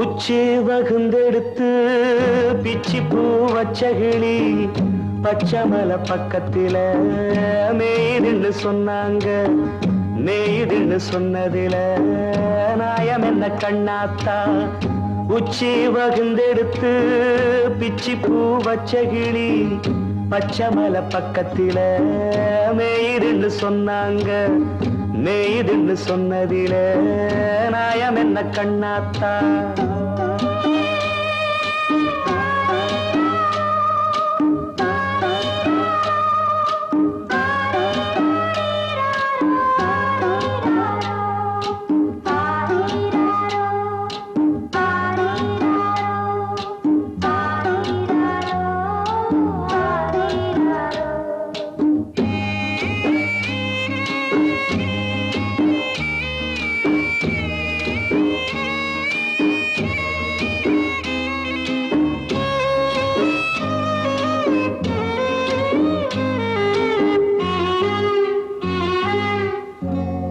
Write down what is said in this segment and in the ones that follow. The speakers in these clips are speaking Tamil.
உச்சி வகுந்தெடுத்து பிச்சி பூ வச்ச கிளி பச்சமலை பக்கத்தில மேய்துன்னு சொன்னாங்க. மேய்துன்னு சொன்னதில நாயம் என்ன கண்ணாத்தா? உச்சி வகுந்தெடுத்து பிச்சி பூ வச்ச கிளி பச்சமலை பக்கத்தில மேய்துன்னு சொன்னாங்க. மேய்துன்னு சொன்னதில நாயம் என்ன கண்ணாத்தா?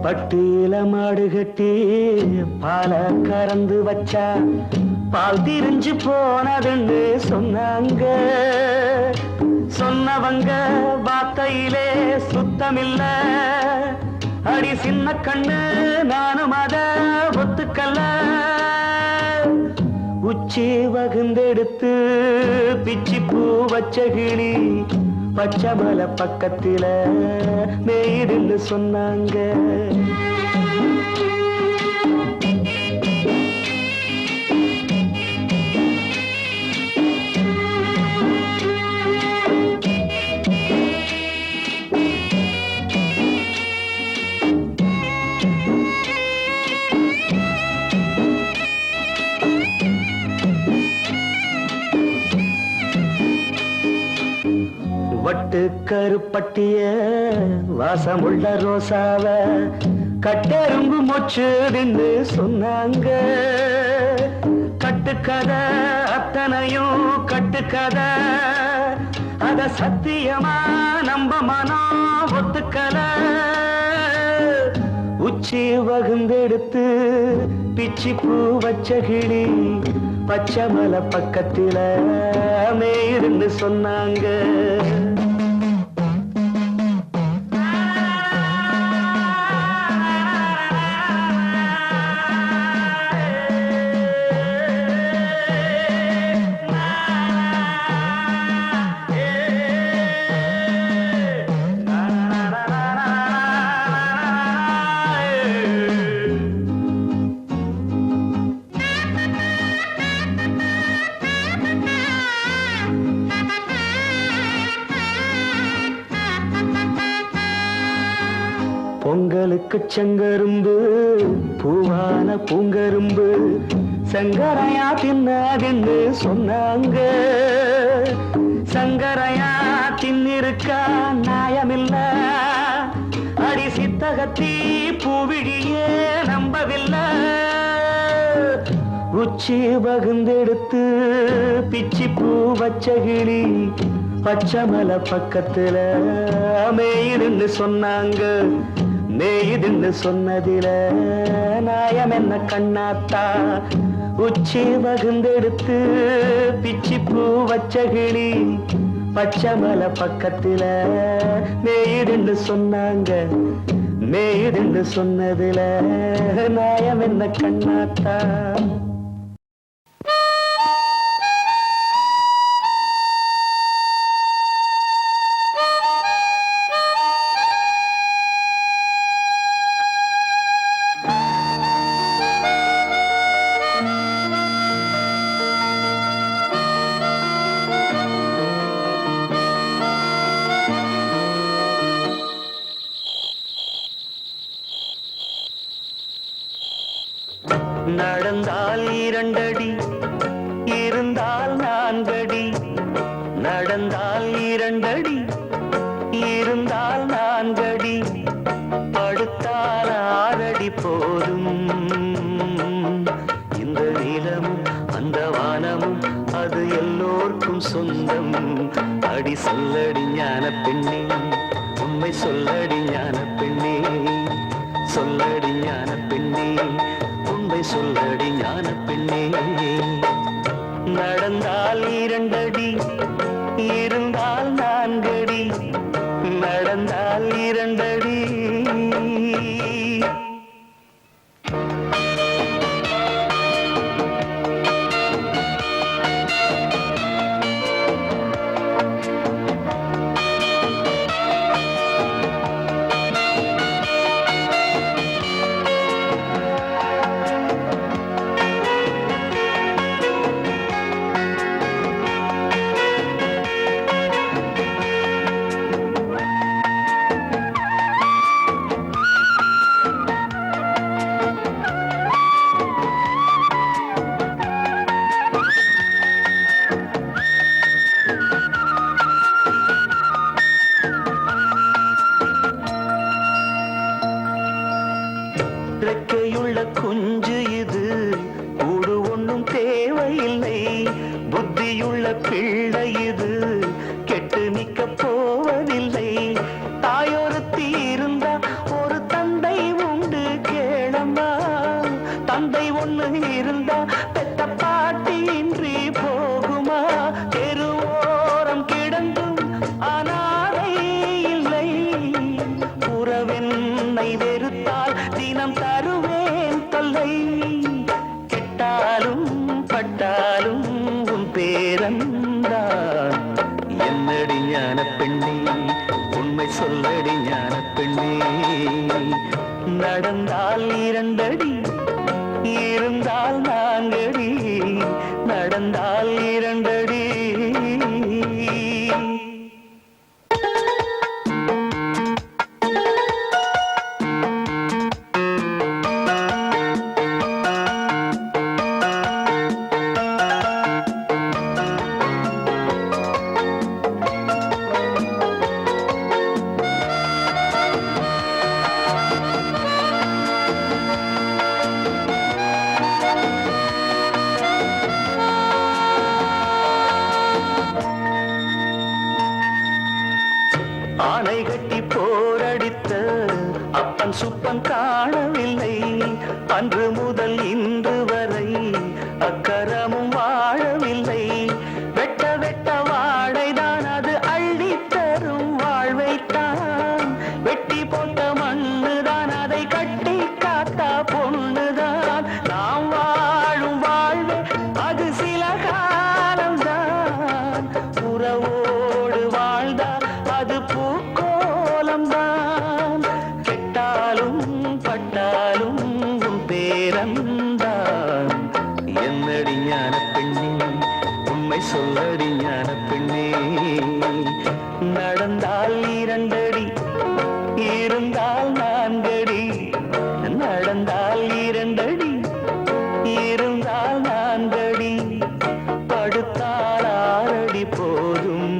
பட்டியில மாடு கட்டி பால கறந்து வச்சா பால் திரிஞ்சு போனதுன்னு சொன்னாங்க. சொன்னவங்க வார்த்தையிலே சுத்தமில்ல. அடி சின்ன கண்ணு நானும் அத ஒத்துக்கல்ல. உச்சி வகுந்தெடுத்து பிச்சி பூ வச்ச கிளி பச்சமலை பக்கத்தில மேய்துன்னு சொன்னாங்க. வட்டு கருப்பட்டிய வாசமுள்ள ரோசாவ கட்டெரும்பு மொச்சுதுன்னு சொன்னாங்க. கட்டுக்கதை அத்தனையும் கட்டுக்கதை, அத சத்தியமா நம்ப மனம் ஒத்துக்கல. உச்சி வகுந்தெடுத்து பிச்சி பூ வச்ச கிளி பச்சமலை பக்கத்தில மேய்துன்னு சொன்னாங்க. பொங்கலுக்கு செங்கரும்பு பூவான பூங்கரும்பு சங்கரையா தின்னாதுன்னு சொன்னாங்க. சங்கரையா தின்னிருக்கா நியாயமில்ல. அடி சித்தகத்தி பூவிழியே நம்பவில்லை. உச்சி வகுந்தெடுத்து பிச்சி பூ வச்ச கிளி பச்சமலை பக்கத்தில மேய்துன்னு சொன்னாங்க. மேய்துன்னு சொன்னதில நாயம் என்ன கண்ணாத்தா? உச்சி வகுந்தெடுத்து பிச்சி பூ வச்ச கிளி பச்சமலை பக்கத்தில மேய்துன்னு சொன்னாங்க. மேய்துன்னு சொன்னதில நாயம் என்ன கண்ணாத்தா? நடந்தால் 2 அடி இருந்தால் 4 அடி. நடந்தால் 2 அடி இருந்தால் 4 அடி. படுத்தால் 6 அடி போதும். இந்த நிலமும் அந்த வானமும் அது எல்லோருக்கும் சொந்தம். அடி சொல்லடி ஞான பெண்ணே, உண்மை சொல்லடி ஞான பெண்ணே. சொல்லடி ஞான பெண்ணே, உண்மை சொல்லடி ஞான பெண்ணே நடந்தால் 2 அடி இருந்தால் 4 அடி நடந்தால் 2 அடி ரெக்கையுள்ள குஞ்சு இது கூடு ஒன்றும் தேவையில்லை புத்தியுள்ள பிள்ளை இது கெட்டு நிக்க போவதில்லை தாயொருத்தி இருந்தா ஒரு தந்தை உண்டு கேளம்மா தந்தை ஒண்ணு இருந்தா பெத்த பாட்டி இன்றி போகுமா தெருவோரம் கிடந்தும் அனாதை இல்லை உறவென்னை வெறுத்தால் தினம் தருவேன் தொல்லை கெட்டாலும் பட்டாலும் உன் பேரந்தான் என்னடி ஞான பெண்ணே உண்மை சொல்லடி ஞான பெண்ணே நடந்தால் 2 அடி இருந்தால் 4 அடி நடந்தால் 2 அடி ஆனை கட்டி போரடித்த அப்பன் சுப்பன் காணவில்லை அன்று முதல் இன்று வரை அக்கரமும் வாழவில்லை வெட்ட வெட்ட வாழைதான் அது அள்ளி தரும் வாழ்வைத்தான் வெட்டி போட்ட மண்ணுதான் அதை கட்டி காத்தா பொண்ணுதான் நாம் வாழும் வாழ்வே அது சில காலம்தான் உறவோடு வாழ்ந்தால் அது பூக்கோலம்தான் கெட்டாலும் பட்டாலும் உன் பேரந்தான் என்னடி ஞான பெண்ணே உண்மை சொல்லடி ஞான பெண்ணே நடந்தால் 2 அடி இருந்தால் 4 அடி நடந்தால் 2 அடி இருந்தால் 4 அடி படுத்தால் 6 அடி போதும்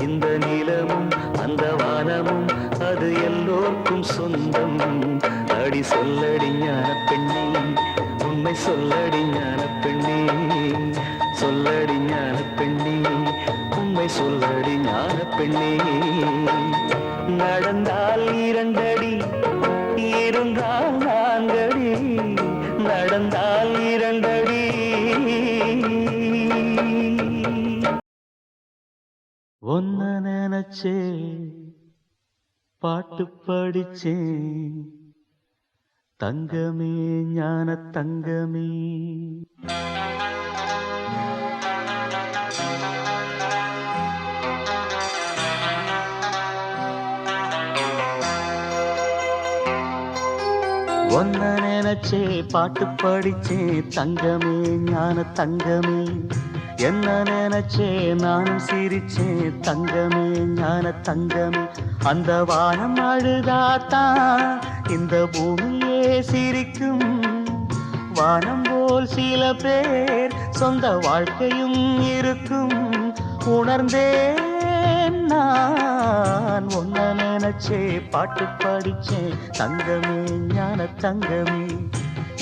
இந்த நிலமும் அந்த வானமும் அது எல்லோருக்கும் சொந்தம் அடி சொல்லடி ஞான பெண்ணே உண்மை சொல்லடி ஞான பெண்ணே சொல்லடி ஞான பெண்ணே உண்மை சொல்லடி ஞான பெண்ணே நடந்தால் 2 அடி இருந்தால் 4 அடி நடந்தால் 2 அடி ஒன்ன நினைச்சே பாட்டு படிச்சேன் தங்கமே ஞான தங்கமே ஒன்ன நினைச்சே பாட்டு படிச்சேன் தங்கமே ஞான தங்கமே என்ன நினைச்சே நானும் சிரிச்சேன் தங்கமே ஞான தங்கமே அந்த வானம் அழுதாத்தான் இந்த பூமியே சிரிக்கும் வானம் போல் சில பேர் சொந்த வாழ்க்கையும் இருக்கும் உணர்ந்தேன் நான் ஒன்ன நினைச்சே பாட்டு படிச்சேன் தங்கமே ஞான தங்கமே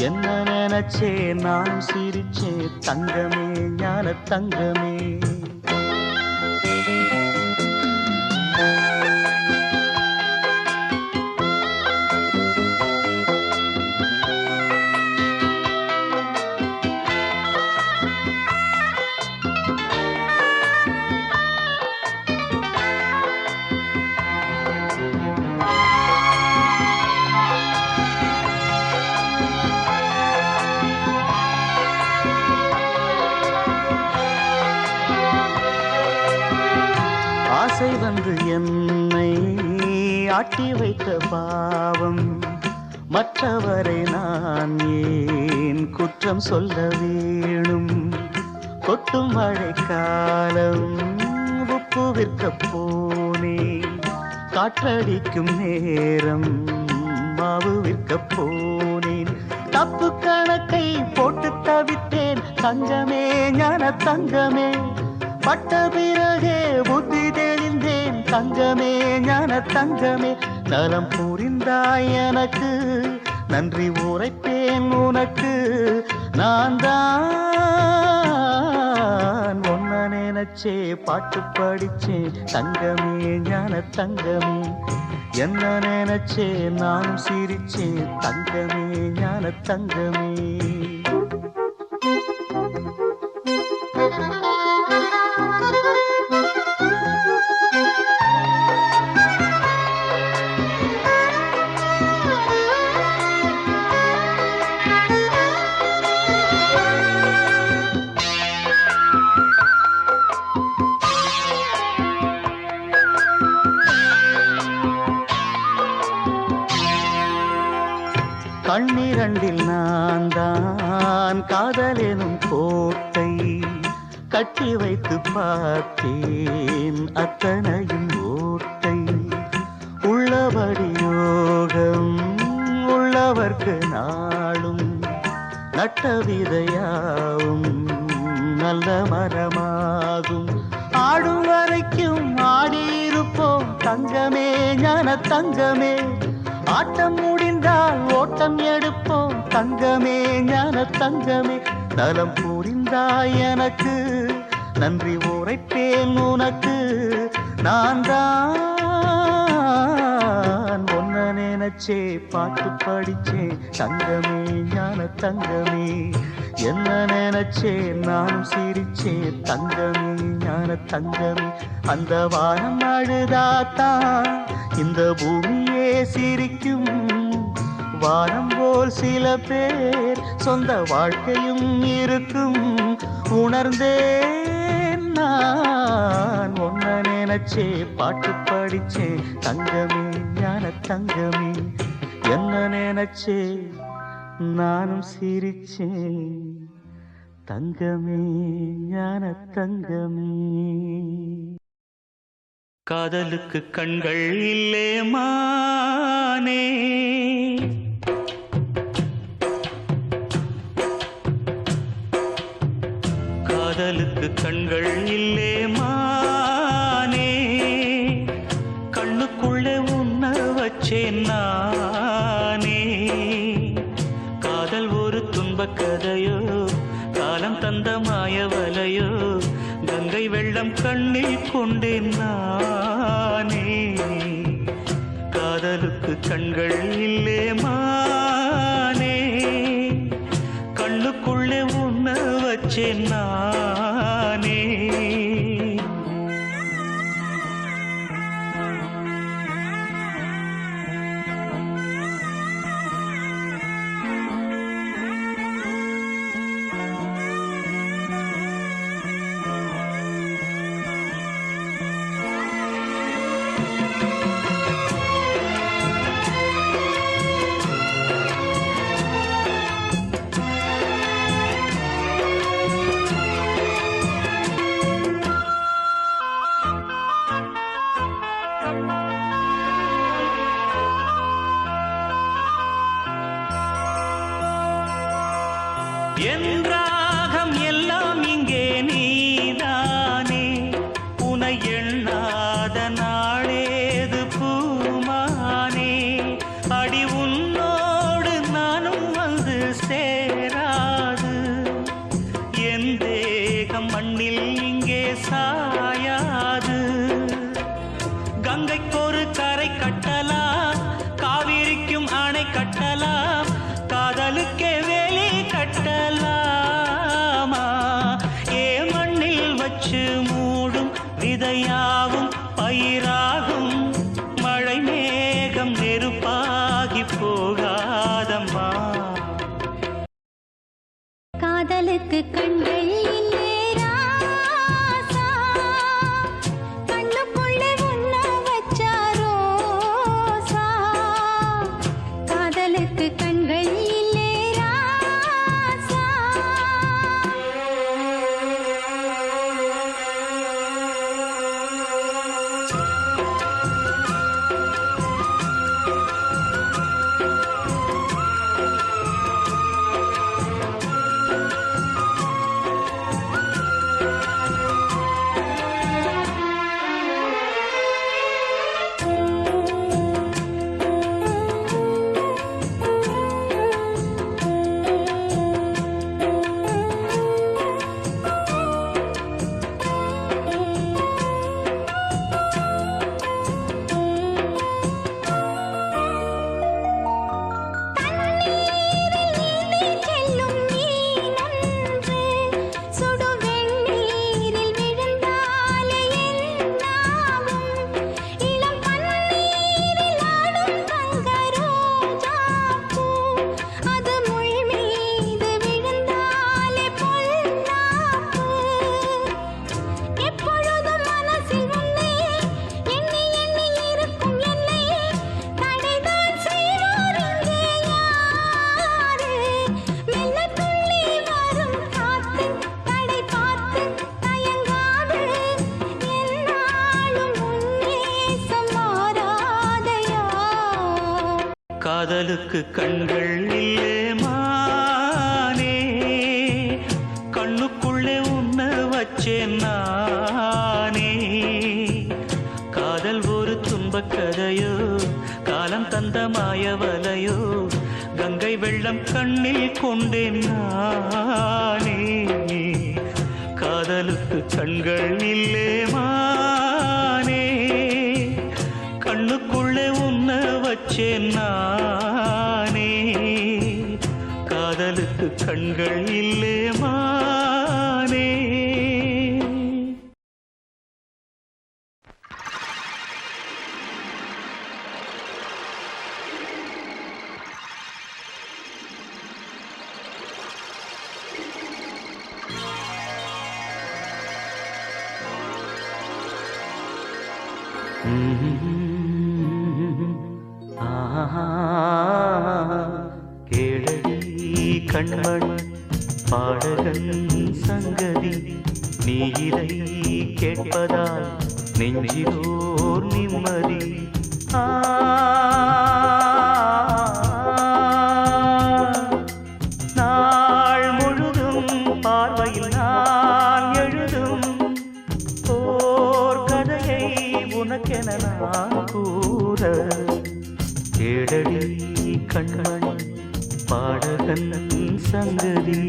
என்ன நினைச்சே நான் சிரிச்சே தங்கமே ஞான தங்கமே காட்டி வைத்த பாவம் மற்றவரை நான் ஏன் குற்றம் சொல்ல வேணும்? கொட்டும் மழைக்காலம் உப்பு விற்க போனேன், காற்றடிக்கும் நேரம் மாவு விற்க போனேன். தப்பு கணக்கை போட்டு தவித்தேன் தங்கமே, ஞான தங்கமே. பட்ட பிறகே புத்தி தெளிந்தேன் தங்கமே, ஞான தங்கமே. நலம் புரிந்தாய் எனக்கு, நன்றி உரைப்பேன் உனக்கு. நான் தான் ஒன்ன நினைச்சே பாட்டு படிச்சேன் தங்கமே, ஞான தங்கமே. என்ன நினைச்சே நானும் சிரிச்சேன் தங்கமே, ஞான தங்கமே. கண்ணிரண்டில் நான் தான் காதலெனும் கோட்டை கட்டி வைத்து பார்த்தேன், அத்தனையும் ஓட்டை. உள்ளபடி யோகம் உள்ளவர்க்கு நாளும் நட்ட விதையாவும் நல்ல மரமாகும். ஆடும் வரைக்கும் ஆடியிருப்போம் தங்கமே, ஞான தங்கமே. ஆட்டம் முடிந்தால் ஓட்டம் எடுப்போம் தங்கமே, ஞான தங்கமே. நலம் புரிந்தாய் எனக்கு, நன்றி உரைப்பேன் உனக்கு. நான் தான் ஒன்ன நினைச்சே பாட்டு படிச்சேன் தங்கமே, ஞான தங்கமே. என்ன நினைச்சே நானும் சிரிச்சேன் தங்கமே, ஞான தங்கமே. அந்த வானம் அழுதாத்தான் இந்த பூமியே சிரிக்கும். வானம் போல் சில பேர் சொந்த வாழ்க்கையும் இருக்கும். உணர்ந்தேன் நான் ஒன்ன நினைச்சே பாட்டு படிச்சேன் தங்கமே, ஞான தங்கமே. என்ன நினைச்சே நானும் சிரிச்சேன் தங்கமே, ஞான தங்கமே. காதலுக்கு கண்கள் இல்லே மானே, காதலுக்கு கண்கள் இல்லே மானே. கண்ணுக்குள்ளே உன்ன வச்சேன் நானே. காதல் ஒரு துன்பக் கதையோ, காலம் தந்த மாயவலையோ. கங்கை வெள்ளம் கண்ணில் கொண்டேன் நானே. காதலுக்கு கண்கள் இல்லே மானே, கண்ணுக்குள்ளே உன்ன வச்சேன் நானே. என் ராகம் எல்லாம் இங்கே நீதானே. உனை எண்ணாத நாளேது பூமானே. அடி உன்னோடு நானும் வந்து சேராது. என் தேகம் மண்ணில் இங்கே சாயாது. கங்கைக்கு ஒரு கரை கட்டலாம், காவிரிக்கும் அணை கட்டலாம். காதலுக்கே வேலி கட்டலாமா? ஏ மண்ணில் வச்சு மூடும் விதையாவும் பயிராகும். மழை மேகம் நெருப்பாகி போகாதம்மா. காதலுக்கு கண்கள் இல்லே ராசா, கண்ணுக்குள்ளே உன்ன வச்சாரோ காதலுக்கு கண்கள் இல்லே மானே, கண்ணுக்குள்ளே உன்னை வச்சேன் நானே. காதல் ஒரு துன்பக் கதையோ, காலம் தந்த மாயவலையோ, கங்கை வெள்ளம் கண்ணில் கொண்டேன் நானே. காதலுக்கு கண்கள் இல்லே மானே, கண்ணுக்குள்ளே உன்னை வச்சேன் நானே. காதலுக்கு கண்கள் இல்லே மானே. கேளடி கண்மணி பாடகன் சங்கதி, நீ இதை கேட்பதால் நெஞ்சிலோர் நிம்மதி. நாள் முழுதும் பார்வையில் நான் எழுதும் ஓர் கதையை உனக்கென நான் கூற. கேளடி கண்மணி பாடகன் சங்கதி.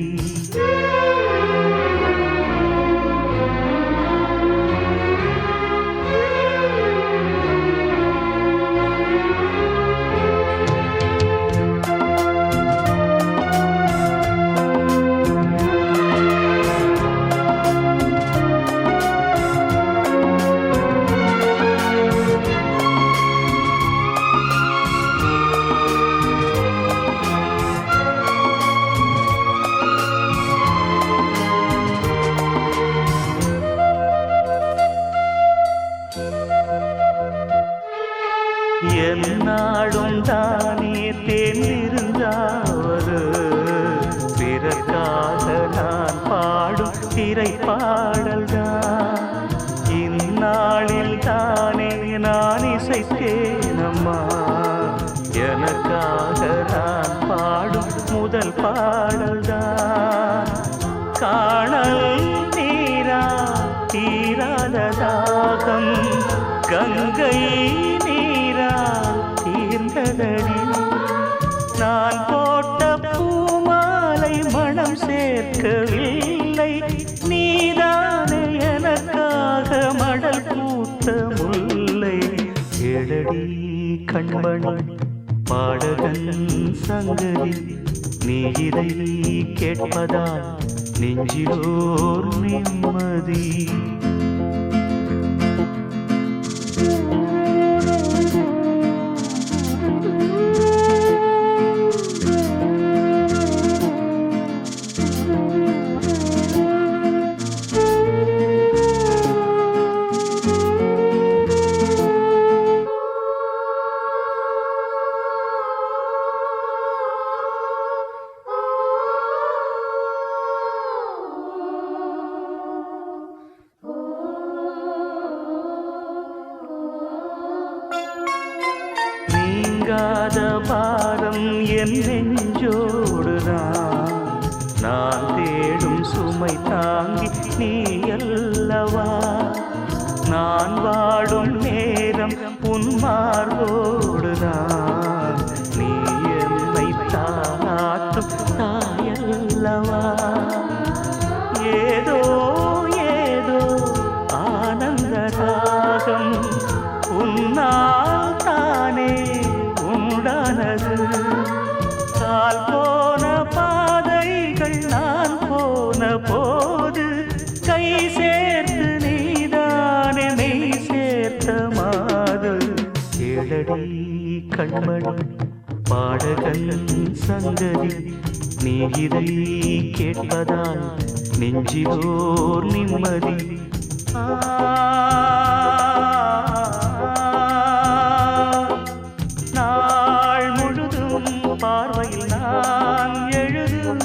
என்னாடும் தானே தேர்ந்திருந்தாவது, பிறக்காக நான் பாடும் திரைப்பாடல்தான். இந்நாளில் தானே நான் இசைத்தேனம்மா, எனக்காக நான் பாடும் முதல் பாடல்தான். காணல் நீரா தீராத தாகம், கங்கை தீர்ந்ததடி. நான் போட்ட பூமாலை மனம் சேர்க்கவில்லை, நீதானே எனக்காக மடல் பூத்த முல்லை. கேளடி கண்மணி பாடகன் சங்கதி, நீ இதை கேட்பதால் நெஞ்சிலோர் நிம்மதி. நீங்காத பாரம் என் நெஞ்சோடுதான், நான் தேடும் சுமை தாங்கி நீ அல்லவா. நான் வாடும் நேரம் உன் மார்போடுதான், நீ என்னை தாளாட்டும் தாயல்லவா. ஏதோ ஏதோ ஆனந்த ராகம் உன்னால் தானே உண்டானது. கால் போன பாதைகள் நான் போன போது, கை சேர்த்து நீதானே மெய் சேர்த்த மாது. கேளடி கண்மணி பாடகன் சங்கதி, நீ இதை கேட்பதால் நெஞ்சிலோர் நிம்மதி. நாள் முழுதும் பார்வையில் நான் எழுதும்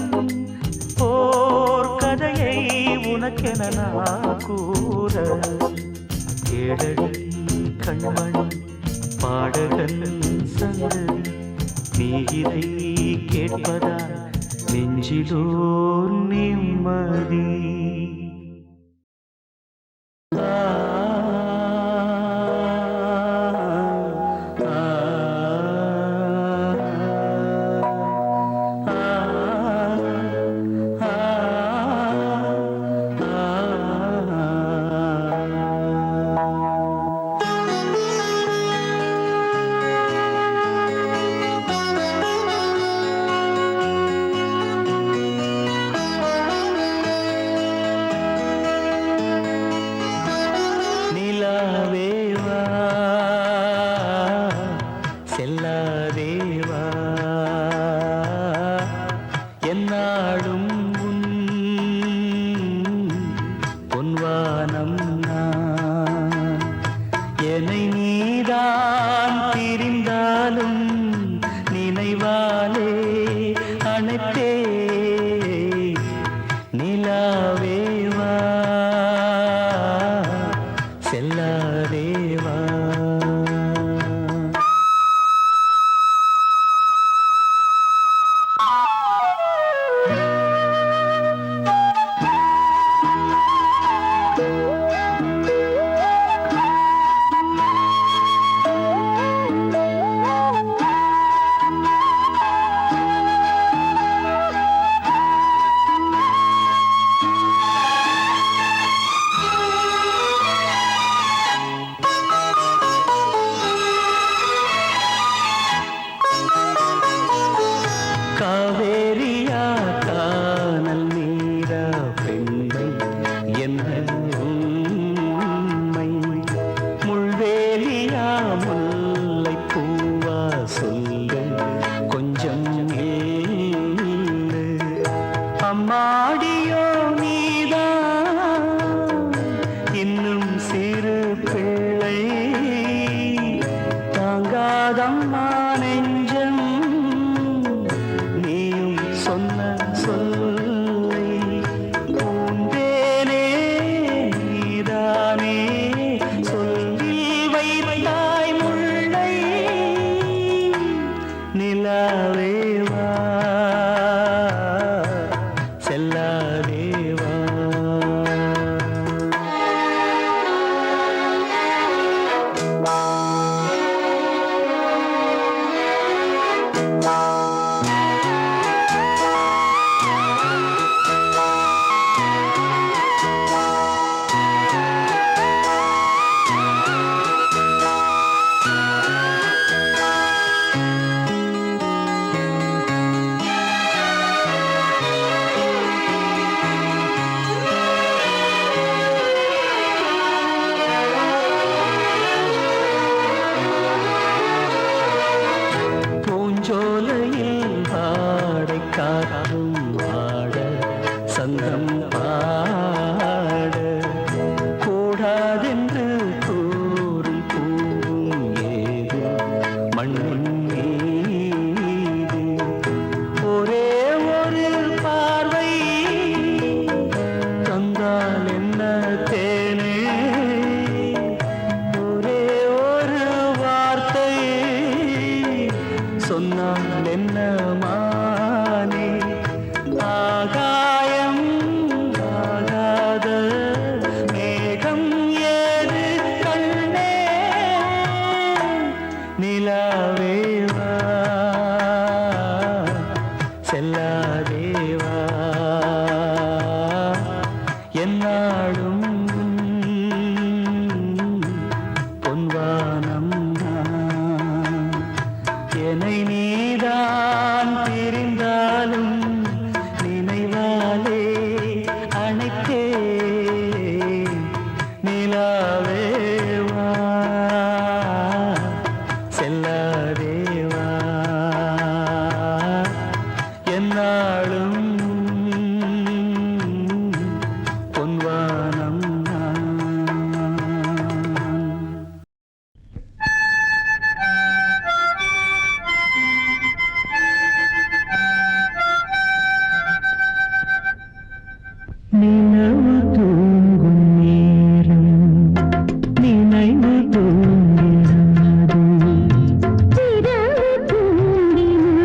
ஓர் கதையை உனக்கென நான் கூற. கேளடி கண்மணி பாடகன் சங்கதி, நீ இதை கேட்பதால் நெஞ்சிலோர் நிம்மதி. செல்லாதேவா என்னாடும் பொன்வானம் நான் என்னை நீதான் பிரிந்தாலும் நினைவாலே அணைத்தே நிலாவேவா செல்லாதேவா. காவேரியா கானல் நீரா பெண்மை என்ன உண்மை முள்வேலியா முல்லை பூவா சொல்லு கொஞ்சம் ஏழு அம்மாடியோ நீதான் இன்னும் சிறு பிள்ளை தாங்காதம்மா நெஞ்சம் சொன்ன சொல்லை பூந்தேனே நீதானே சொல்லி வைத்தாய் முல்லை நிலாவேவா செல்லாதேவா. பூஞ்சோலையில் பாடை காற்றும் ஆட சந்தம் பாட கூடாதென்று கூறும் பூவும் ஏது மண்ணின் மீது ஒரே ஒரு பார்வை தந்தால் என்ன தேனே ஒரே ஒரு வார்த்தை சொன்னால் என்ன மானே ஆகாயம் ஆகாத மேகம் ஏது கண்ணே நிலாவேவா செல்லாதேவா என்னாடும் பொன்வானம் நான் என்னை நீதான் பிரிந்தாலும் நினைவாலே அணைத்தே நிலாவேவா செல்லாதேவா என்னாலும் பொன்வானம் நான். நினைவு தூங்கும் நேரம் நினைவு தூங்கிறது இரவு தூங்கினாலும்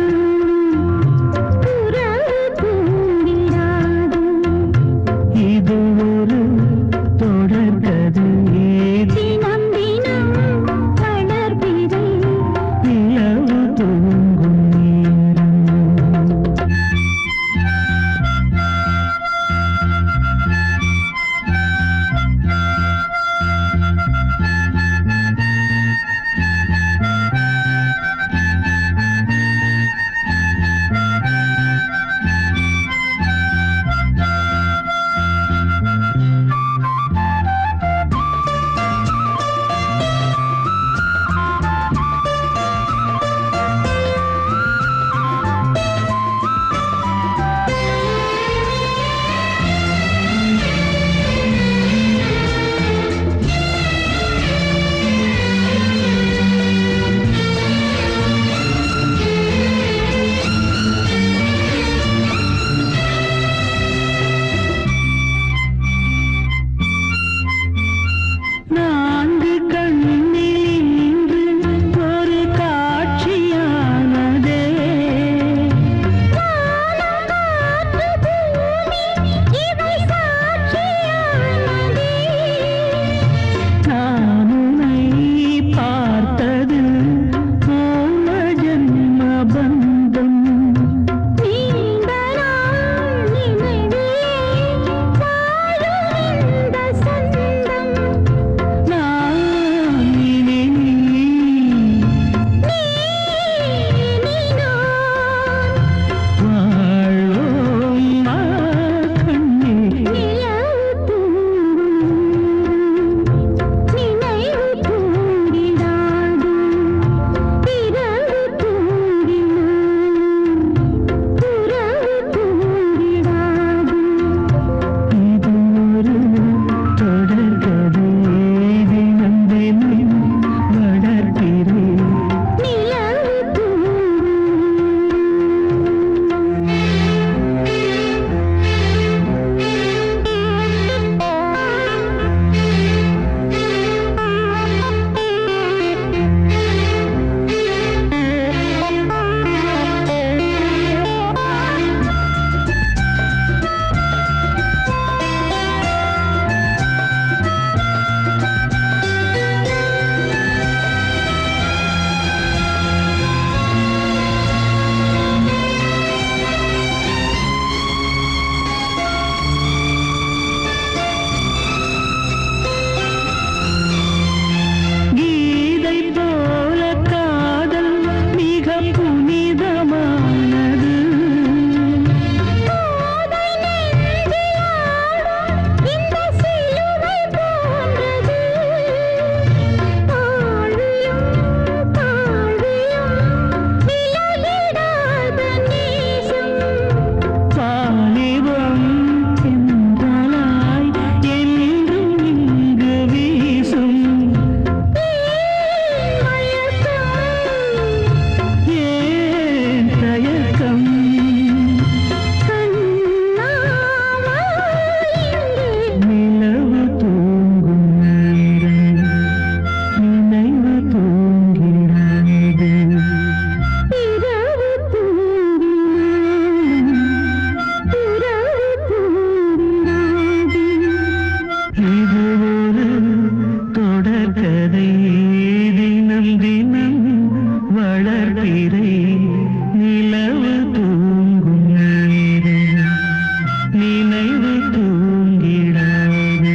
நினைவு தூங்கிடாது.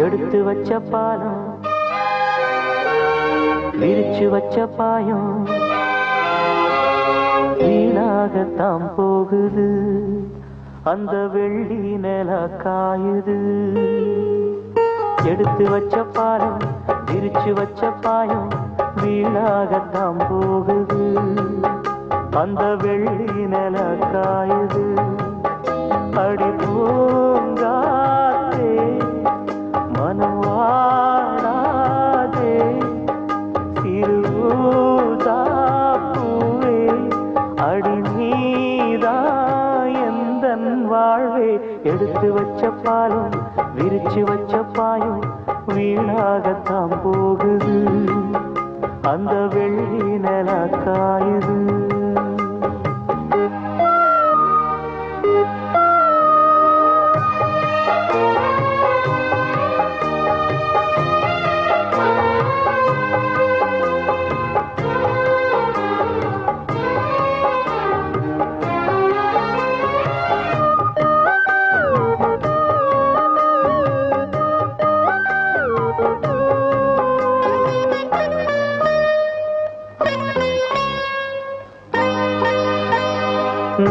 எடுத்து வச்ச பாலம் விரிச்சு வச்ச பாயம் வீணாகத்தான் போகுது. அந்த வெள்ளி நில காயுது. எடுத்து வச்ச பாலம் விரிச்சு வச்ச பாயம் வீணாகத்தான் போகுது. அந்த வெள்ளி நில காயுது. அடி பூங்காத்தே மனம் வாடாதே சிறுதாப்பூவே அடி நீதா எந்தன் வாழ்வே. எடுத்து வச்ச பாலம் விரிச்சு வச்ச பாயம் வீணாகத்தான் போகுது. அந்த வெள்ளி நில காயுது.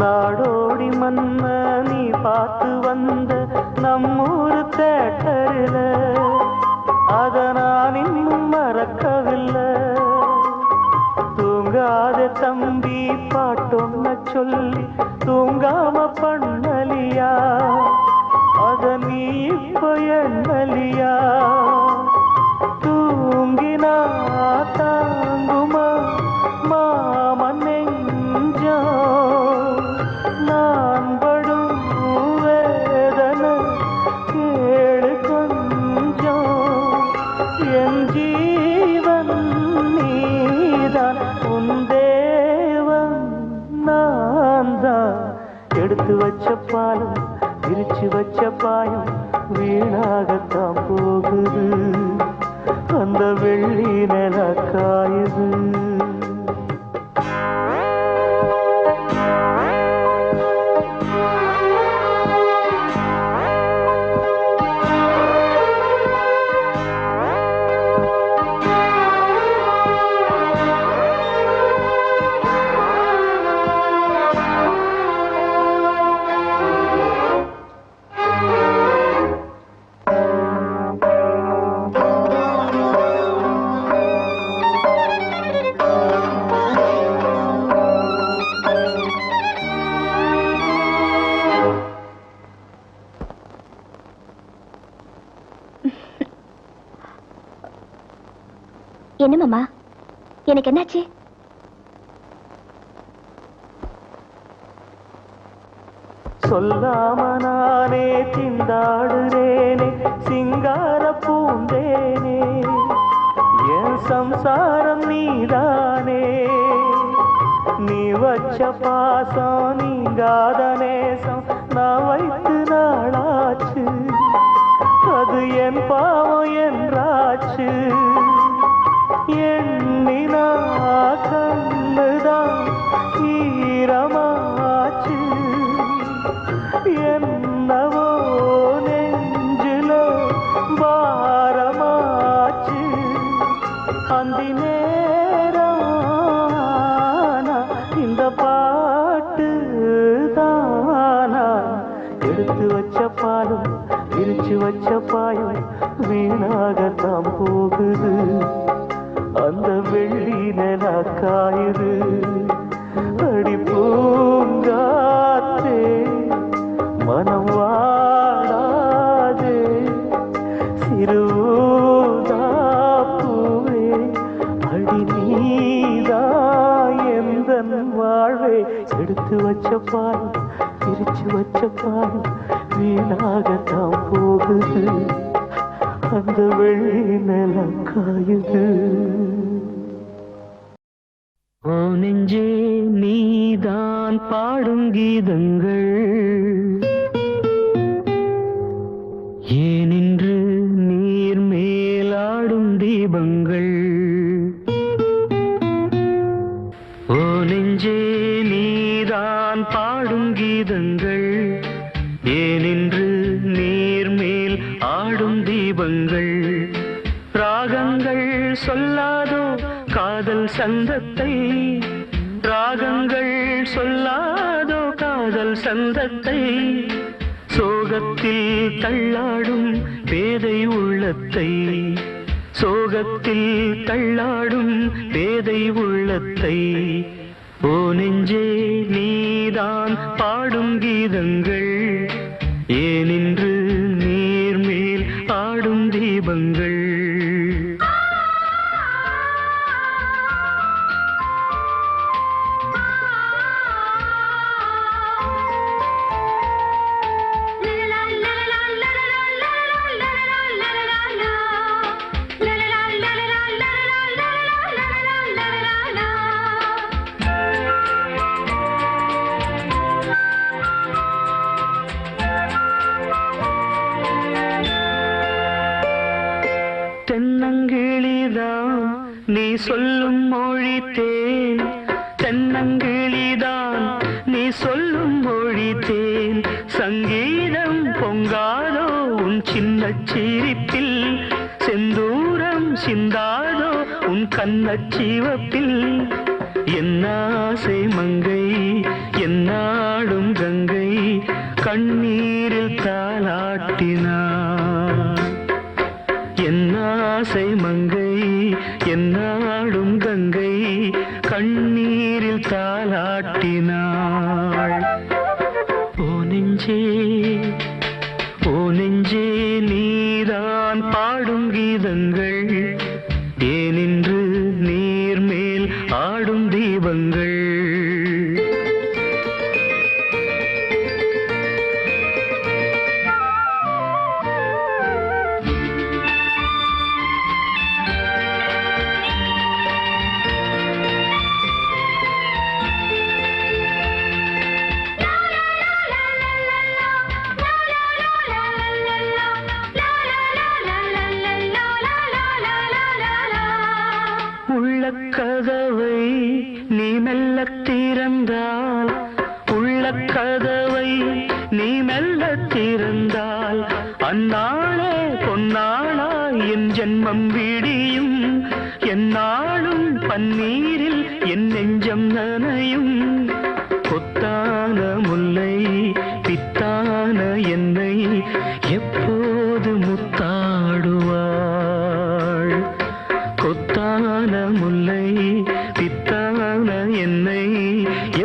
நாடோடி மன்ன நீ பார்த்து வந்த நம்மூரு தேட்டரில அத நான் இன்னும் மறக்கவில்லை. தூங்காத தம்பி பாட்டொன்ன சொல்லி தூங்காம பண்ணலியா அத நீ இப்ப எண்ணலியா. தூங்கினா தாங்குமா மாமன் நெஞ்சோ நான் படும் வேதனை கேளு கொஞ்சம். என் ஜீவன் நீதான் உன் தேவன் நான் தான். எடுத்து வச்ச பாலம் விரிச்சு வச்ச பாயம் வீணாகத்தான் போகுது. அந்த வெள்ளி நில காயுது. என்ன மாமா, எனக்கு என்னாச்சு? சொல்லாம நானே திண்டாடுறேனே சிங்கார பூந்தேனே. என் சம்சாரம் நீதானே. நீ வச்ச பாசம் நீங்காத நேசம் நான் வைத்து நாளாச்சு. அது என் பாவம் என்றாச்சு. எண்ணினா கண்ணுதான் ஈரமாச்சு. என்னவோ நெஞ்சில பாரமாச்சு. அந்தி நேரானா இந்த பாட்டு தானா. எடுத்து வச்ச பாலும் விரிச்சு வச்ச பாயும் வீணாகத்தான் போகுது. அந்த வெள்ளி நில காயுது. அடி பூங்காத்தே மனம் வாடாதே சிறுதாப்பூவே அடி நீதா எந்தன் வாழ்வே. எடுத்து வச்ச பாலும் பிரிச்சு வச்ச பாலும் வீணாகத்தான் போகுது. அந்த வெள்ளி நில காயுது. ஓ நெஞ்சே நீதான் பாடும் கீதங்கள் ஏனின்று நீர் மேலாடும் தீபங்கள். ஓ நெஞ்சே நீதான் கீதங்கள் ஏனின்று நீர்மேல் ஆடும் தீபங்கள் ராகங்கள் சொல்லாதோ காதல் சந்தத்தை ராகங்கள் சொல்லாதோ காதல் சந்தத்தை சோகத்தில் தள்ளாடும் பேதை உள்ளத்தை சோகத்தில் தள்ளாடும் பேதை உள்ளத்தை ஓ நெஞ்சே நீதான் பாடும் கீதங்கள் ஏனின்று நீர்மேல் ஆடும் தீபங்கள் தென்னங்கிளிதான் நீ சொல்லும் மொழி தேன் தென்னங்கிளிதான் நீ சொல்லும் மொழி தேன் சங்கீதம் பொங்காதோ உன் சின்ன சிரிப்பில் செந்தூரம் சிந்தாதோ உன் கண்ணச்சிவப்பில் என்னாசை மங்கை என்னாடும் கங்கை கண்ணீரில் தாலாட்டினார் என்னாசை மங்கை என்னாடும் கங்கை கண்ணீரில் தாலாட்டினாள் ஓ நெஞ்சே நீதான் பாடும் கீதங்கள் ஏனின்று நீர்மேல் ஆடும் தீபங்கள் உள்ளக்கதவை நீ மெல்லத் திறந்தால் உள்ளக்கதவை நீ மெல்லத் திறந்தால் அந்நாளே பொன்னாளா என் ஜென்மம் விடியும் எந்நாளும் பன்னீரில் என் நெஞ்சம் நனையும் கொத்தான முல்லை பித்தான என்னை எப்போது முத்தாடுவாள் கொத்தான முல்லை பித்தான என்னை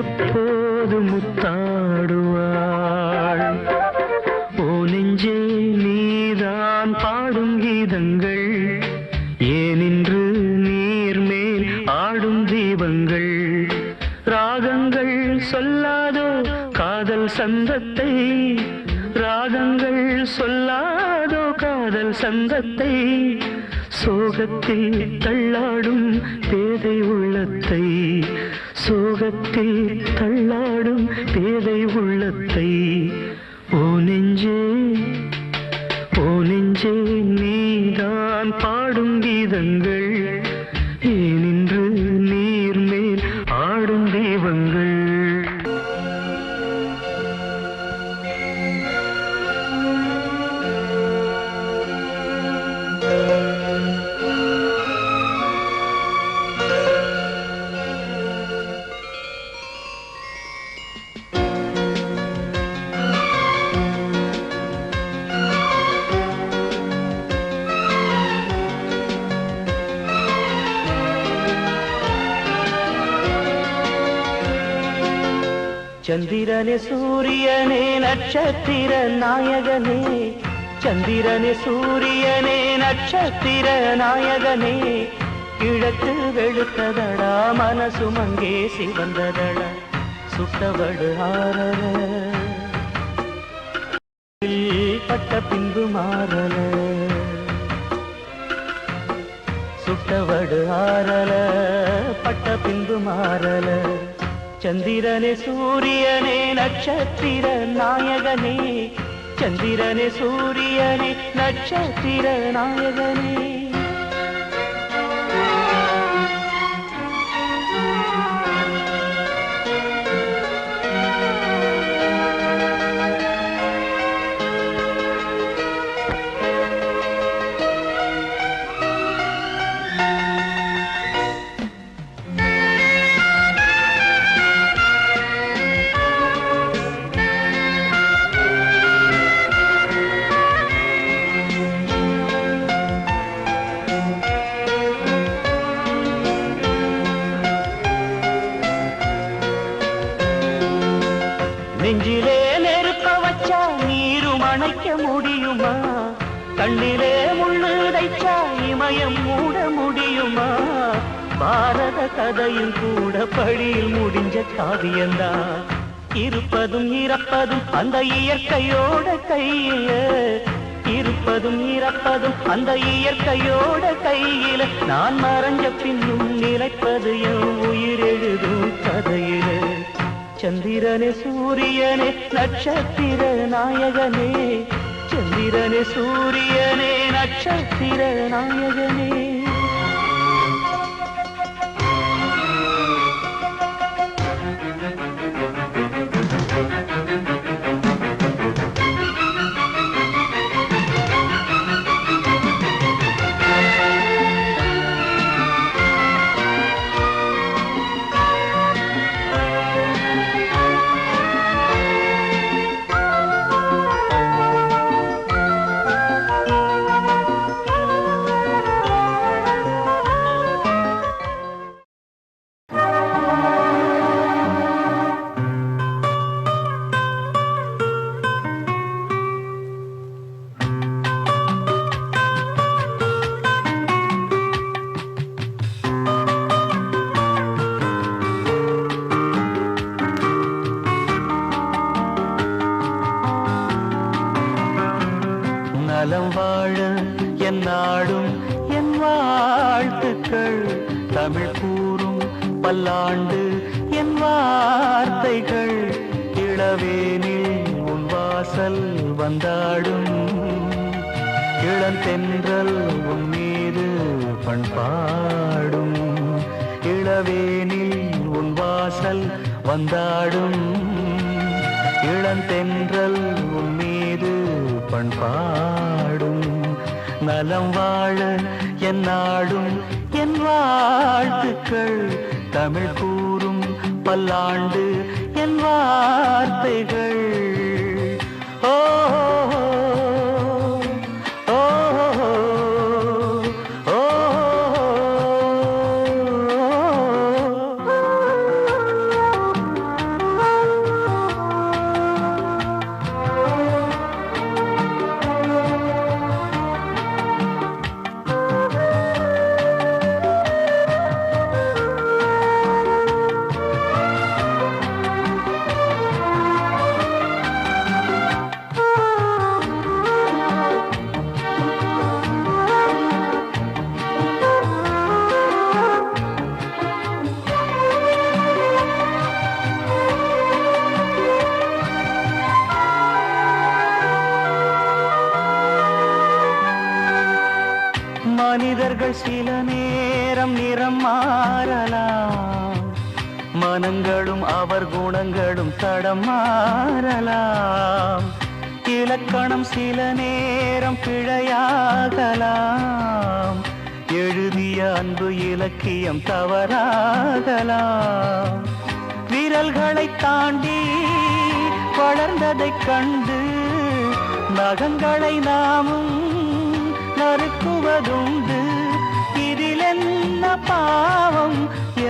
எப்போது முத்தாடுவாள் ஓ நெஞ்சே நீதான் பாடும் கீதங்கள் ஏனின்று நீர்மேல் ஆடும் தீபங்கள் ராகங்கள் சொல்லாதோ காதல் சந்தத்தை ராகங்கள் சொல்லாதோ காதல் சந்தத்தை சோகத்தில் தள்ளாடும் பேதை உள்ளத்தை சோகத்தில் தள்ளாடும் பேதை உள்ளத்தை ஓ நெஞ்சே நீதான் பாடும் கீதங்கள் ஏனின்று நீர்மேல் ஆடும் தெய்வங்கள் சந்திரனே சூரியனே நட்சத்திர நாயகனே சந்திரனே சூரியனே நட்சத்திர நாயகனே கிழக்கு வெளுத்ததடா மனசு மங்கே சிவந்ததடா சுட்டவடு ஆரல பட்ட பின்பு மாறல சுட்டவடு ஆரல பட்ட பின்பு மாறல சந்திரனே சூரியனே நட்சத்திர நாயகனே சந்திரனே சூரியனே நட்சத்திர நாயகனே நெஞ்சிலே நெருப்ப வச்சா நீரும் அணைக்க முடியுமா? கண்ணிலே முள்ளு தைச்சா இமயம் மூட முடியுமா? பாரத கதையும் கூட பழியில் முடிஞ்ச காவியந்தான். இருப்பதும் இறப்பதும் அந்த இயற்கையோட கையில, இருப்பதும் இறப்பதும் அந்த இயற்கையோட கையில. நான் மறைஞ்ச பின்னும் நிலைப்பது என் உயிர் எழுதும் கதையில. சந்திரனே சூரியனே நட்சத்திர நாயகனே, சந்திரனே சூரியனே நட்சத்திர நாயகனே. நலம் வாழ என் நாடும் என் வாழ்த்துக்கள். தமிழ் கூறும் பல்லாண்டு என் வார்த்தைகள். இளவேனில் உன் வாசல் வந்தாடும், இளந்தென்றல் உன் மீது பண்பாடும். இளவேனில் உன் வாசல் வந்தாடும், இளந்தென்றல் உன் மீது பண்பாடும். நலம் வாழ என் நாடும் என் வாழ்த்துக்கள். தமிழ் கூறும் பல்லாண்டு என் வார்த்தைகள். ஓ ஓ ஓ மனிதர்கள் சில நேரம் நிறம் மாறலாம், மனங்களும் அவர் குணங்களும் தடம் மாறலாம். இலக்கணம் சில நேரம் பிழையாகலாம், எழுதிய அன்பு இலக்கியம் தவறாகலாம். விரல்களை தாண்டி வளர்ந்ததைக் கண்டு நகங்களை நாமும் நறுக்குவதுண்டு. இதில் என்ன பாவம்,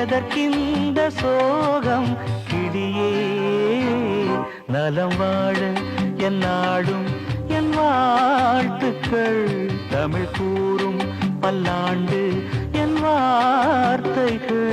எதற்கிந்த சோகம்? கிளியே நலம் வாழ என் நாடும் என் வாழ்த்துக்கள். தமிழ் கூறும் பல்லாண்டு என் வார்த்தைகள்.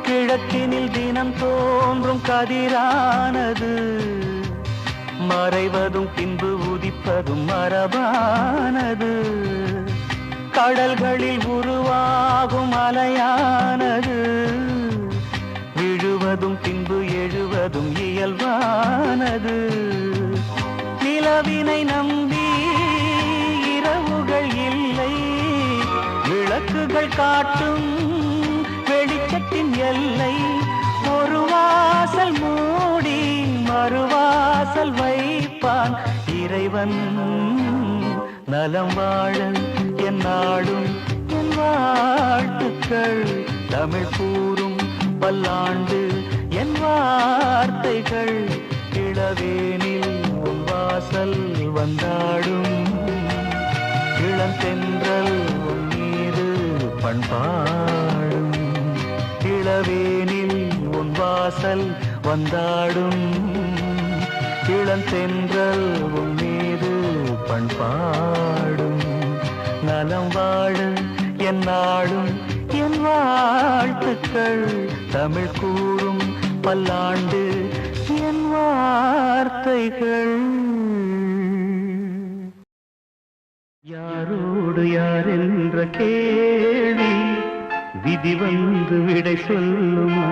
கிழக்கினில் தினம் தோன்றும் கதிரானது, மறைவதும் பின்பு உதிப்பதும் மரபானது. கடல்களில் உருவாகும் அலையானது, விழுவதும் பின்பு எழுவதும் இயல்பானது. நிலவினை நம்பி இரவுகள் இல்லை, விளக்குகள் விழிகள் காட்டும் வெளிச்சத்தின் எல்லை ஒரு வாசல் மூடி மறுவாசல் வைப்பான் இறைவன் நலம் வாழ என் நாடும் என் வாழ்த்துக்கள் தமிழ் கூறும் பல்லாண்டு என் வார்த்தைகள் இளவேனில் உன் வாசல் வந்தாடும் இளந்தென்றல் உன் மீது பண்பாடும் இளவேனில் உன் வாசல் வந்தாடும் இளந்தென்றல் உன் மீது பண்பாடும் நலம் வாழ என் நாடும் என் வாழ்த்துக்கள் தமிழ் கூறும் பல்லாண்டு என் வார்த்தைகள். யாரோடு யார் என்ற கேள்வி விதி வந்து விடை சொல்லுமா?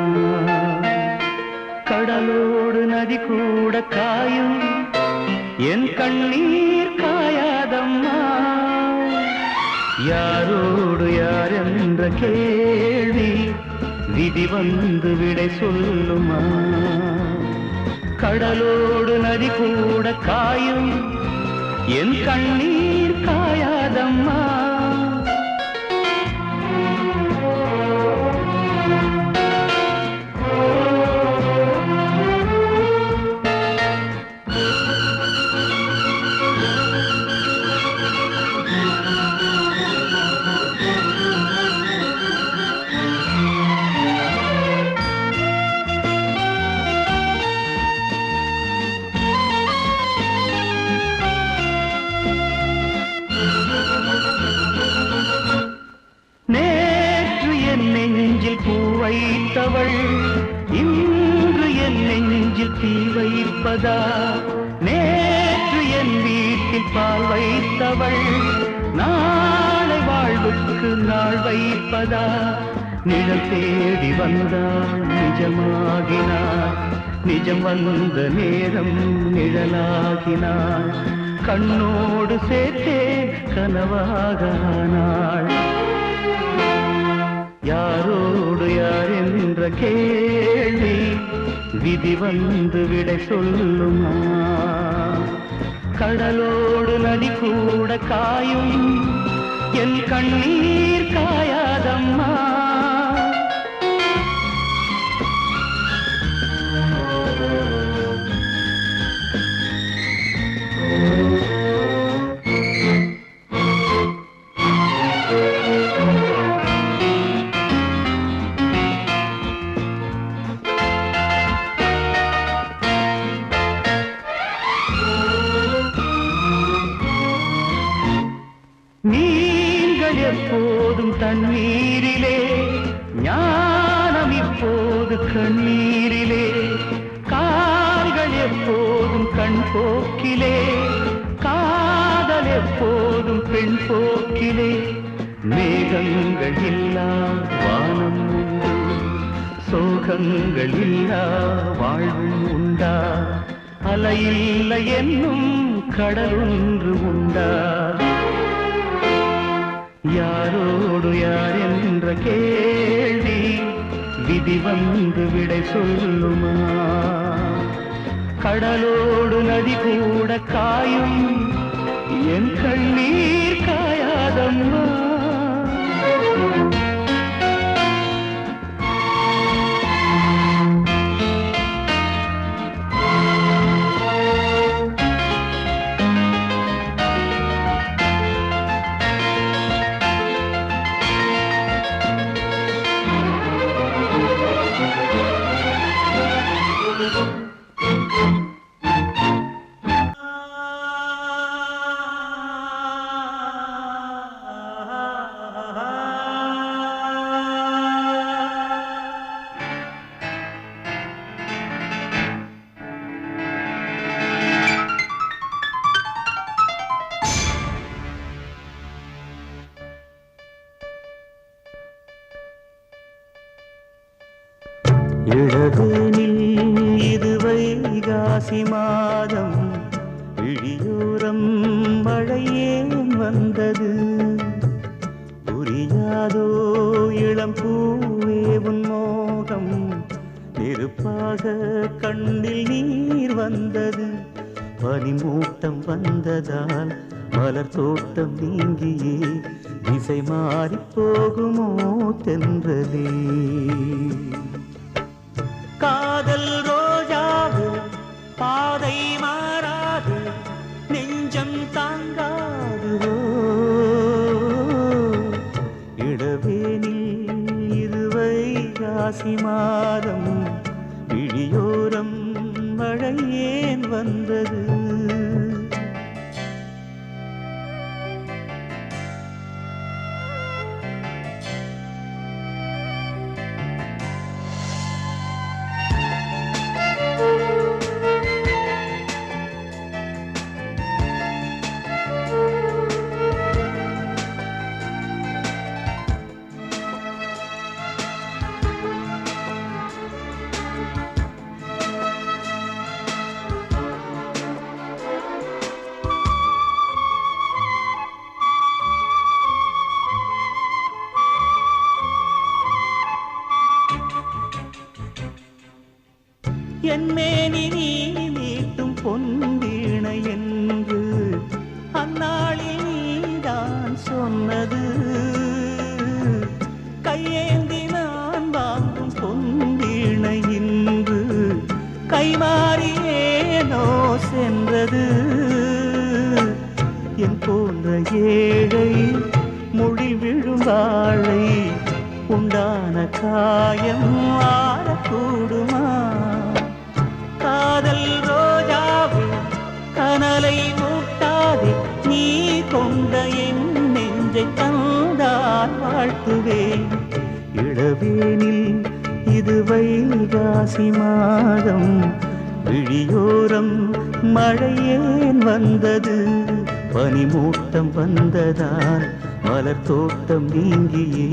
கடலோடு நதி கூட காயும் என் கண்ணீர் காயாதம்மா. யாரோடு யார் என்ற கேள்வி விதி வந்து விடை சொல்லுமா? கடலோடு நதி கூட காயும் என் கண்ணீர் காயாதம்மா. வைத்தவள் இன்று என் நெஞ்சில் தீ வைப்பதா? நேற்று என் வீட்டில் பால் வைத்தவள் நாளை வாழ்வுக்கு நாள் வைப்பதா? நிழல் தேடி வந்தாள் நிஜமாகினாள், நிஜம் வந்த நேரம் நிழலாகினாள், கண்ணோடு சேர்த்தே கனவாகானாள். யாரோடு யார் என்ற கேள்வி விதி வந்து விடை சொல்லுமா? கடலோடு நதி கூட காயும் என் கண்ணீர் காயாதம்மா. நீங்கள் எப்போதும் தண்ணீரிலே, ஞானம் இப்போது கண்ணீரிலே, கால்கள் எப்போதும் கண் போக்கிலே, காதல் எப்போதும் பெண் போக்கிலே. மேகங்கள் இல்லா வானம் உண்டு, சோகங்கள் இல்லா வாழ்வும் உண்டா? அலையில்லை என்னும் கடல் ஒன்று உண்டா? யாரோடு யார் என்ற கேள்வி விதி வந்து விடை சொல்லுமா? கடலோடு நதி கூட காயும் என் கண்ணீர் காயாதம்மா. இளவேனில் இது வைகாசி மாதம், இழியூரம் மழையே வந்தது, புரியா தீராதோ இளம் பூவே உன் மோகம் நெருப்பாக கண்ணில் நீர் வந்தது பனிமூட்டம் வந்ததால் மலர் தோட்டம் நீங்கியே திசை மாறி போகுமோ தென்றலே காதல் ரோஜாவு பாதை மாறாது நெஞ்சம் தாங்காது இடவேனில் இருவை காசி மாதம் விழியோரம் மழை ஏன் வந்தது என் மேனி நீ மீட்டும் பொன்வீணை என்று அந்நாளில் நீதான் சொன்னது கையேந்தி நான் வாங்கும் பொன்வீணை இன்று கைமாறியேனோ சென்றது என் போன்ற ஏழை முழில் விழும் வாழை உண்டான காயம் ஆறக்கூடுமா காதல் ரோஜாவே கனலை மூட்டாதே நீ கொண்ட என் நெஞ்சை தந்தால் வாழ்த்துவேன் இளவேனில் இது வைகாசி மாதம் விழியோரம் மழையேன் வந்தது பனிமூட்டம் வந்ததால் மலர் தோட்டம் நீங்கியே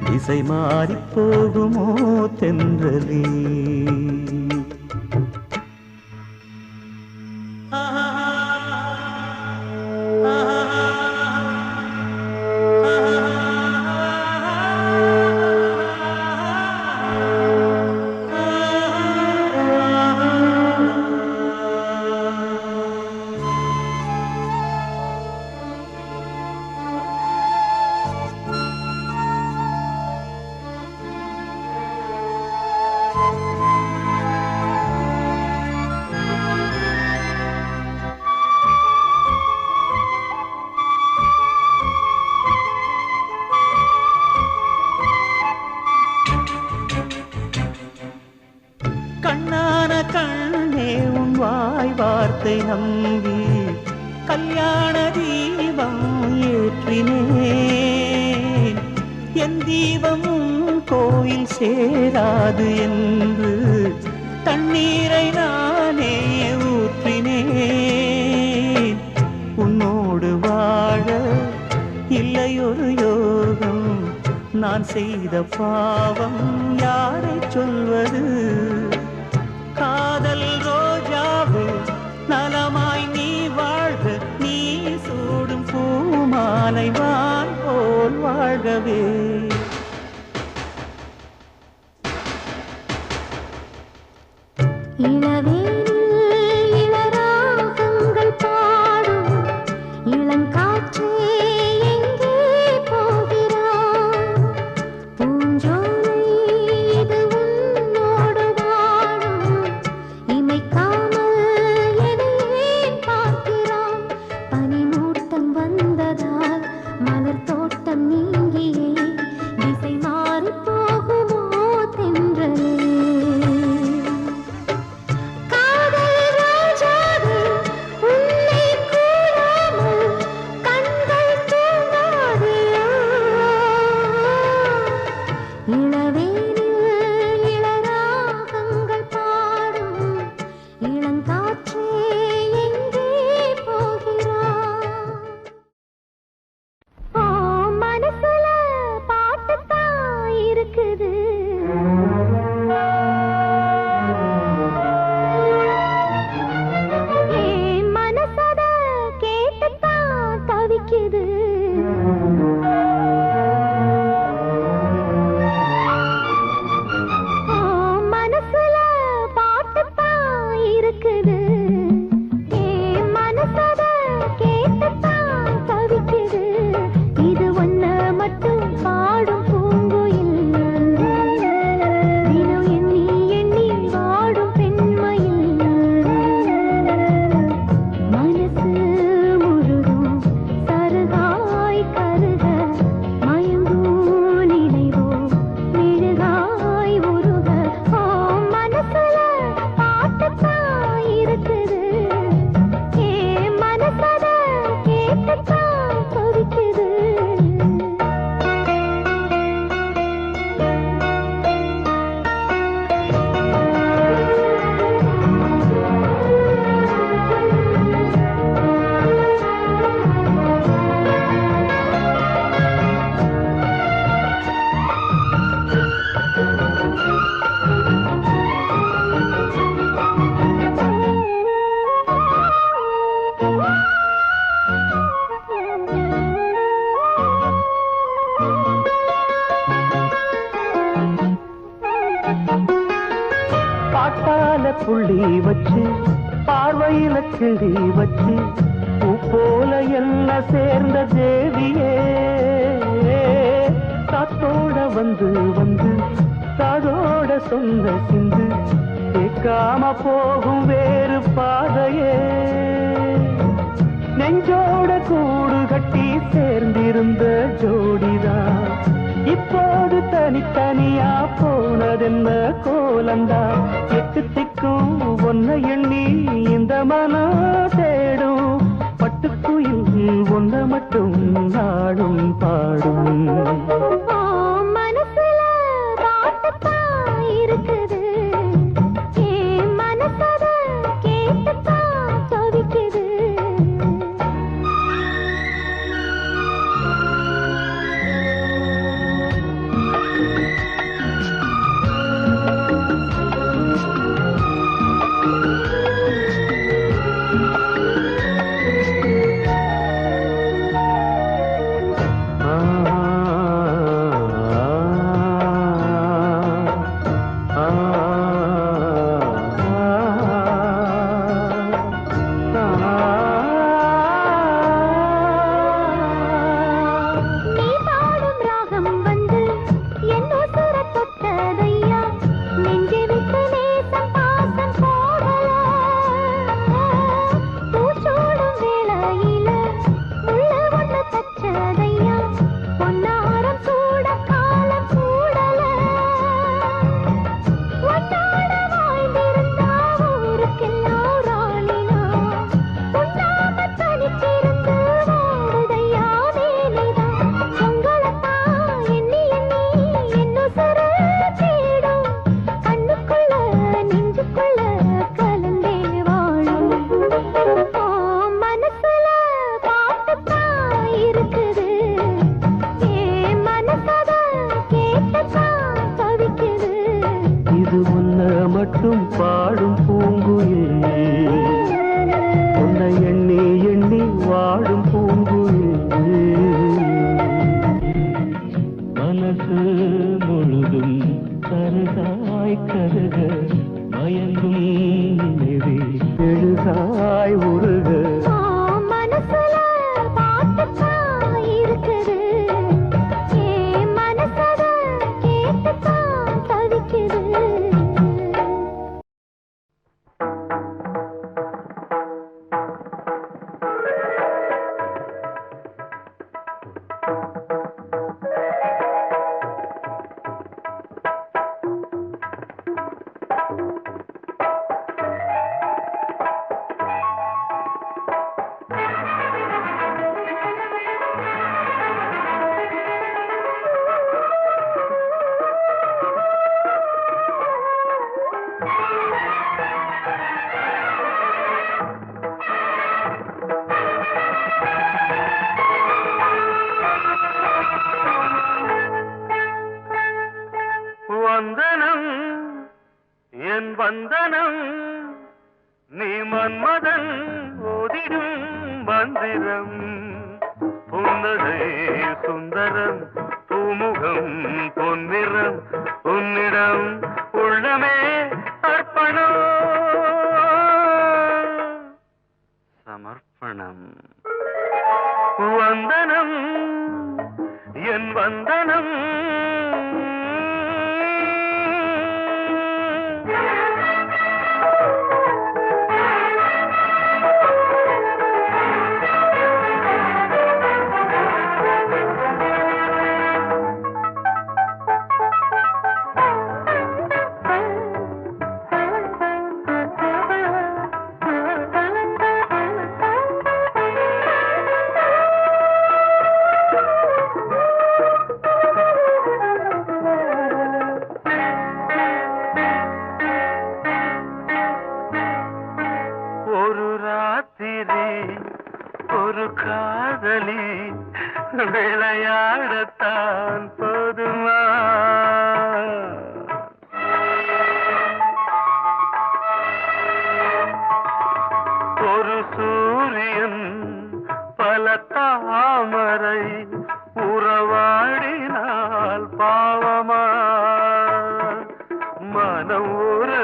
திசை மாறி போகுமோ தென்றலே கண்ணான கண்ணே உன் வாய் வார்த்தை நம்பி கல்யாண தீபம் ஏற்றினேன் என் தீபம் கோயில் சேராது என்று தண்ணீரை நானே ஊற்றினேன் உன்னோடு வாழ இல்லை ஒரு யோகம் நான் செய்த பாவம் யாரை சொல்வது காதல் ரோஜாவே நலமாய் நீ வாழ்க நீ சூடும் பூமாலை வான் போல் வாழ்கவே இளவேனில் இளராகங்கள் பாடும் இளங்காற்றே எங்கே போகிறாய் பூஞ்சோலை இது உன்னோடு வாழும் இமைக்காமல் என்னை ஏன் பார்க்கிறாய் பனிமூட்டம் வந்ததால் மலர் தோட்டம் நீங்கியே திசை மாறி போகுமோ தென்றலே புள்ளி வச்சு பார்வையில கிளி வச்சு பூ போல என்ன சேர்ந்த தேவியே காத்தோட வந்து வந்து காதோட சொந்த சிந்து கேட்காம போகும் வேறு பாதையே நெஞ்சோட கூடு கட்டி சேர்ந்திருந்த ஜோடிதான் இப்போது தனித்தனியா போனதென்ன கோலந்தா எட்டு திக்கும் ஒன்ன எண்ணி இந்த மனம் தேடும் பட்டுக்குயில் ஒன்ன மட்டும் நாடும் பாடும் மனசுல பாட்டுத்தான் இருக்குது என் மனசத கேட்டுத்தான் தவிக்குது மட்டும் பாடும் பூங்குயில் உன்னை எண்ணி எண்ணி வாடும் பூங்குயில் மனசு முழுதும் கருதாய் கருக மயங்கும் நெறி எழுதாய் உருக மனசுல பாட்டுத்தான் இருக்குது என் மனசத கேட்டுத்தான் தவிக்குது வந்தனம் என் வந்தனம் நீ மன்மதன் ஓதிடும் மந்திரம் புன்னகை சுந்தரம் பூமுகம் பொன்னிறம் உன்னிடம் உள்ளமே அர்ப்பணம் சமர்ப்பணம் வந்தனம் என் வந்தனம் ஒரு காதலி விளையாடத்தான் போதுமா ஒரு சூரியன் பல தாமரை உறவாடினால் பாவமா மனம் ஒரு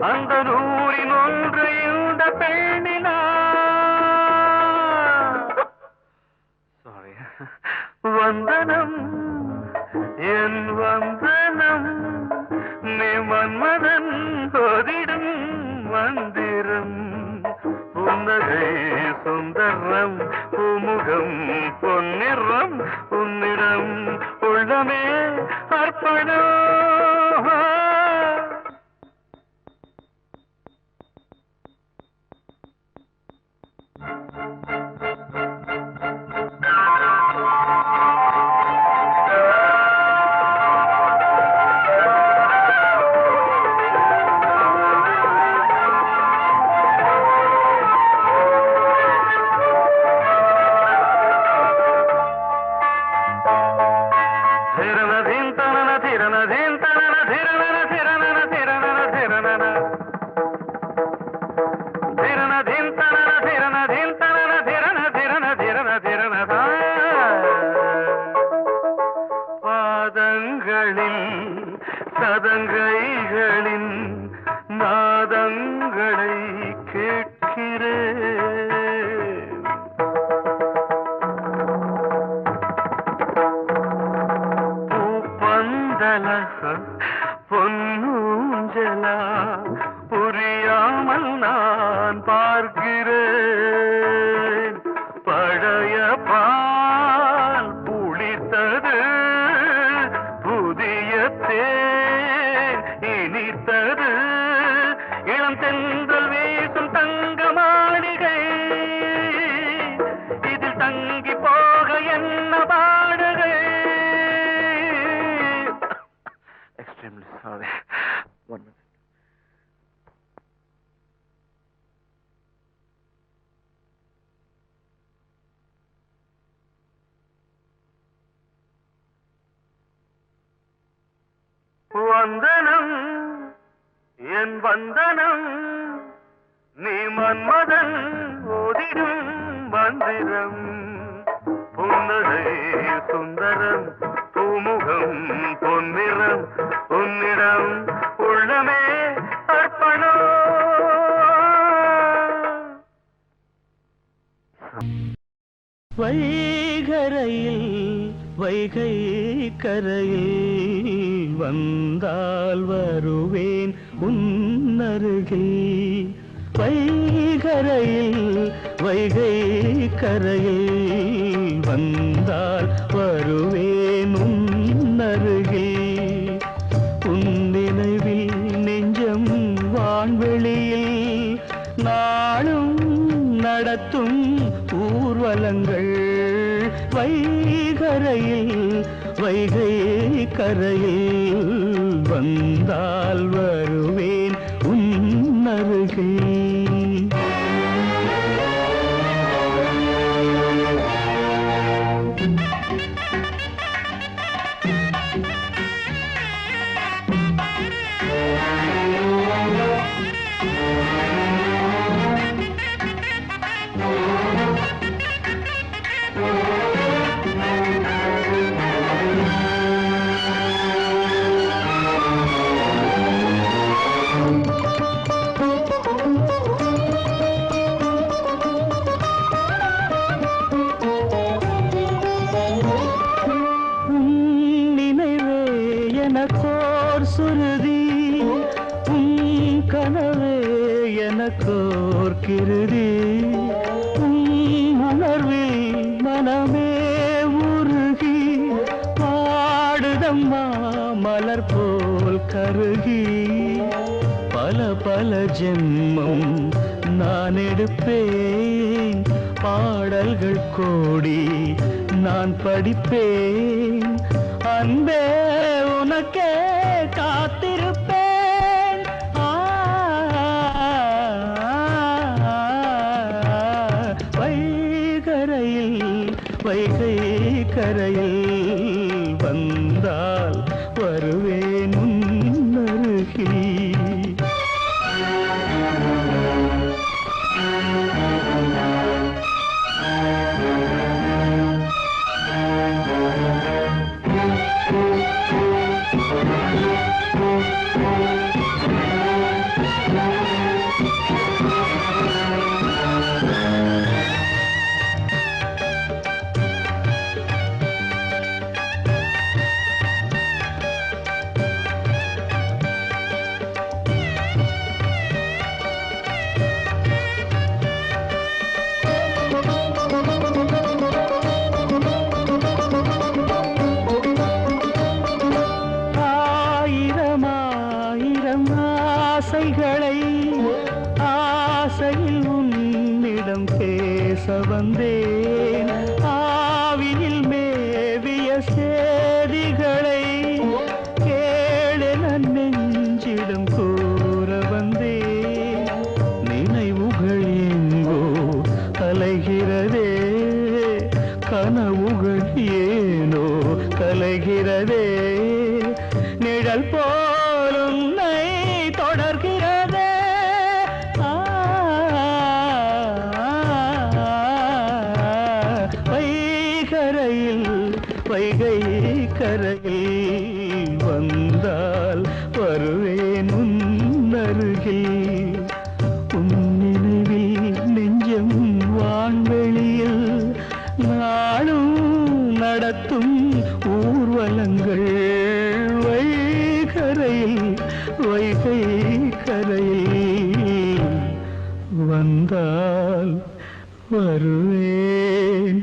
அந்த நூறின் ஒன்று இந்த பெண்ணினா சாரி வந்தனம் என் வந்தனம் நீ மன்மதன் போதிடும் மந்திரம் புன்னகை சுந்தரம் பூமுகம் பொன்னிறம் உன்னிடம் உள்ளமே அர்ப்பணம் சதங்கைகளின் நாதங்களை கேட்கிறேன் பூப்பந்தல பொன்னூஞ்சலா புரியாமல் நான் பார்க்கிறேன் பழைய பால் புளித்தது புதிய தேன் இனித்தது இளம் தென்றல் வீசும் தங்க மாளிகை இதில் தங்கி போக என்ன பாடுகை எக்ஸ்ட்ரீம்லி சாரி ஒன் மினிட் வந்தனம் என் வந்தனம் நீ மன்மதன் ஓதிடும் மந்திரம் புன்னகை சுந்தரம் பூமுகம் பொன்னிறம் உன்னிடம் உள்ளமே அர்ப்பணம் வைகரையில் வைகை கரையில் வந்தால் வருவேன் உன்னருகில் வைகரையில் வைகை கரையில் வந்தால் வருவேன் உன்னருகில் உன் நினைவில் நெஞ்சம் வான்வெளியில் நாளும் நடத்தும் ஊர்வலங்கள் வைகரையில் வைகை கரையில் வந்தால் வருவேன் உன்னருகில் எனக்கோர் சுருதி உன் கனவே எனக்கோர் கிருதி உன் உணர்வில் மனமே உருகி பாடுதம்மா மலர் போல் கருகி பல பல ஜென்மம் நான் எடுப்பேன் பாடல்கள் கோடி நான் படிப்பேன் அன்பே உனக்கே காத்திருப்பேன் வைகரையில் வைகை கரையில் வந்தால் வருவேன் உன்னருகில் ஆசைகளை ஆசையில் உன்னிடம் பேச வந்தேன். ஆவியில் மேவிய சேதிகளை கேளென நெஞ்சிடம் கூற வந்தேன். நினைவுகள் எங்கோ அலைகிறதே, கனவுகள் ஏனோ கலைகிறதே, நிழல் போலும் நை தொடர்கிறதே. வைகரையில் வைகை கரையில் வந்தால் வருவேன் உன்னருகில். உன் நினைவில் நெஞ்சம் வான்வெளியில் நாளும் நடத்தும் ஊர்வலங்கள். வைகரையில் வைகை கரையில் வந்தால் வருவேன்